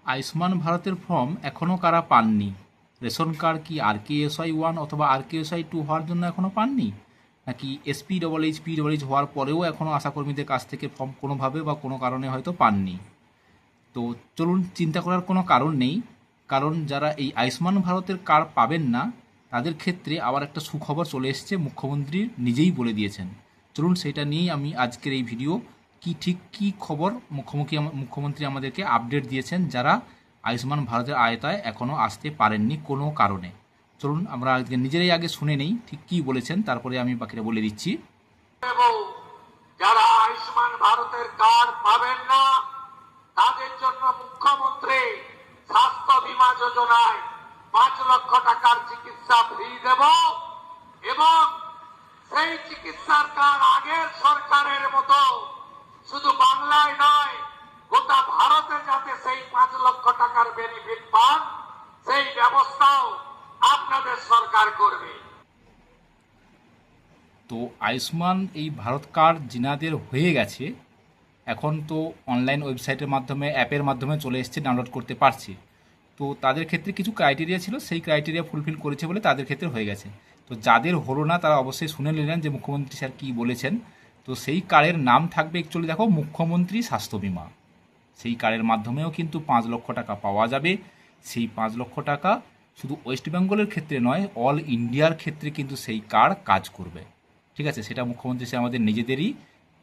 আয়ুষ্মান ভারতের ফর্ম এখনও কারা পাননি? রেশন কার্ড কি RKSY 1 অথবা RKSY 2 হওয়ার জন্য এখনও পাননি, নাকি SPHH হওয়ার পরেও এখনও আশাকর্মীদের কাছ থেকে ফর্ম কোনোভাবে বা কোনো কারণে হয়তো পাননি? তো চলুন, চিন্তা করার কোনো কারণ নেই। কারণ যারা এই আয়ুষ্মান ভারতের কার্ড পাবেন না তাদের ক্ষেত্রে আবার একটা সুখবর চলে এসেছে, মুখ্যমন্ত্রী নিজেই বলে দিয়েছেন। চলুন সেটা নিয়েই আমি আজকের এই ভিডিও। কি খবর মুখ্যমন্ত্রী আমাদেরকে আপডেট দিয়েছেন যারা আয়ুষ্মান ভারতের আওতায় এখনও আসতে পারেননি কোনো কারণে। চলুন আমরা আজকে নিজেরাই আগে শুনে নেই ঠিক কী বলেছেন, তারপরে আমি বাকিটা বলে দিচ্ছি। যারা আয়ুষ্মান ভারতের কার্ড পাবেন না তাদের জন্য মুখ্যমন্ত্রী স্বাস্থ্য বীমা যোজনায় 5 লক্ষ টাকার চিকিৎসা ফ্রি দেব এবং সেই চিকিৎসার কার্ড আগের সরকারের মতো শুধু বাংলায় নয় গোটা ভারতে যাতে সেই 5 লক্ষ টাকার বেনিফিট পান সেই ব্যবস্থাও আপনাদের সরকার করবে। তো আয়ুষ্মান এই ভারত কার্ড যিনাদের হয়ে গেছে এখন তো অনলাইন ওয়েবসাইটের মাধ্যমে অ্যাপের মাধ্যমে চলে এসছে, ডাউনলোড করতে পারছে। তো তাদের ক্ষেত্রে কিছু ক্রাইটেরিয়া ছিল, সেই ক্রাইটেরিয়া ফুলফিল করেছে বলে তাদের ক্ষেত্রে হয়ে গেছে। তো যাদের হলো না তারা অবশ্যই শুনে নিলেন যে মুখ্যমন্ত্রী স্যার কী বলেছেন। তো সেই কার্ডের নাম থাকবে অ্যাকচুয়ালি দেখো মুখ্যমন্ত্রী স্বাস্থ্য বিমা। সেই কার্ডের মাধ্যমেও কিন্তু 5 লক্ষ টাকা পাওয়া যাবে। সেই 5 লক্ষ টাকা শুধু ওয়েস্ট বেঙ্গলের ক্ষেত্রে নয়, অল ইন্ডিয়ার ক্ষেত্রে কিন্তু সেই কার্ড কাজ করবে। ঠিক আছে, সেটা মুখ্যমন্ত্রী সে আমাদের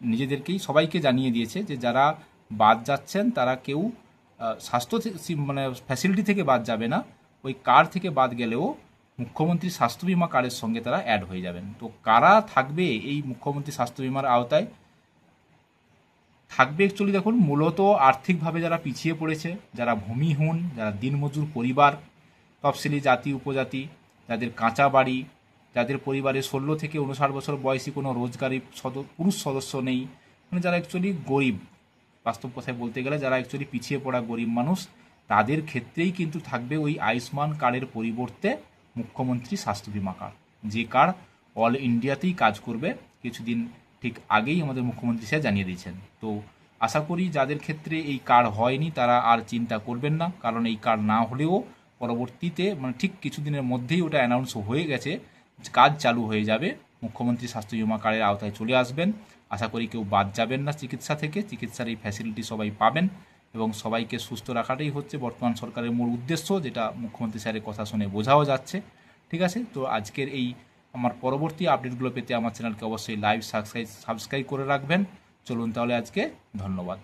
নিজেদেরকেই সবাইকে জানিয়ে দিয়েছে যে যারা বাদ যাচ্ছেন তারা কেউ স্বাস্থ্য মানে ফ্যাসিলিটি থেকে বাদ যাবে না, ওই কার্ড থেকে বাদ গেলেও মুখ্যমন্ত্রী স্বাস্থ্য বিমা কার্ডের সঙ্গে তারা অ্যাড হয়ে যাবেন। তো কারা থাকবে এই মুখ্যমন্ত্রী স্বাস্থ্য বিমার আওতায়? থাকবে অ্যাকচুয়ালি দেখুন, মূলত আর্থিকভাবে যারা পিছিয়ে পড়েছে, যারা ভূমিহীন, যারা দিনমজুর পরিবার, তফসিলি জাতি উপজাতি, যাদের কাঁচা বাড়ি, যাদের পরিবারে 16 থেকে 59 বছর বয়সী কোনো রোজগারি পুরুষ সদস্য নেই, মানে যারা অ্যাকচুয়ালি গরিব, বাস্তব কথায় বলতে গেলে যারা অ্যাকচুয়ালি পিছিয়ে পড়া গরিব মানুষ, তাদের ক্ষেত্রেই কিন্তু থাকবে ওই আয়ুষ্মান কার্ডের পরিবর্তে মুখ্যমন্ত্রী স্বাস্থ্য বিমা কার্ড, যে কার্ড অল ইন্ডিয়াতেই কাজ করবে। কিছুদিন ঠিক আগেই আমাদের মুখ্যমন্ত্রী স্যার জানিয়ে দিয়েছেন। তো আশা করি যাদের ক্ষেত্রে এই কার্ড হয়নি তারা আর চিন্তা করবেন না, কারণ এই কার্ড না হলেও পরবর্তীতে মানে ঠিক কিছুদিনের মধ্যেই ওটা অ্যানাউন্স হয়ে গেছে, কাজ চালু হয়ে যাবে, মুখ্যমন্ত্রী স্বাস্থ্য বিমা কার্ডের আওতায় চলে আসবেন। আশা করি কেউ বাদ যাবেন না চিকিৎসা থেকে, চিকিৎসার এই ফ্যাসিলিটি সবাই পাবেন এবং সবাইকে সুস্থ রাখাটাই হচ্ছে বর্তমান সরকারের মূল উদ্দেশ্য, যেটা মুখ্যমন্ত্রী স্যারের কথা শুনে বোঝাও যাচ্ছে। ঠিক আছে, তো আজকের এই আমার পরবর্তী আপডেটগুলো পেতে আমার চ্যানেলকে অবশ্যই লাইভ সাবস্ক্রাইব করে রাখবেন। চলুন তাহলে আজকে ধন্যবাদ।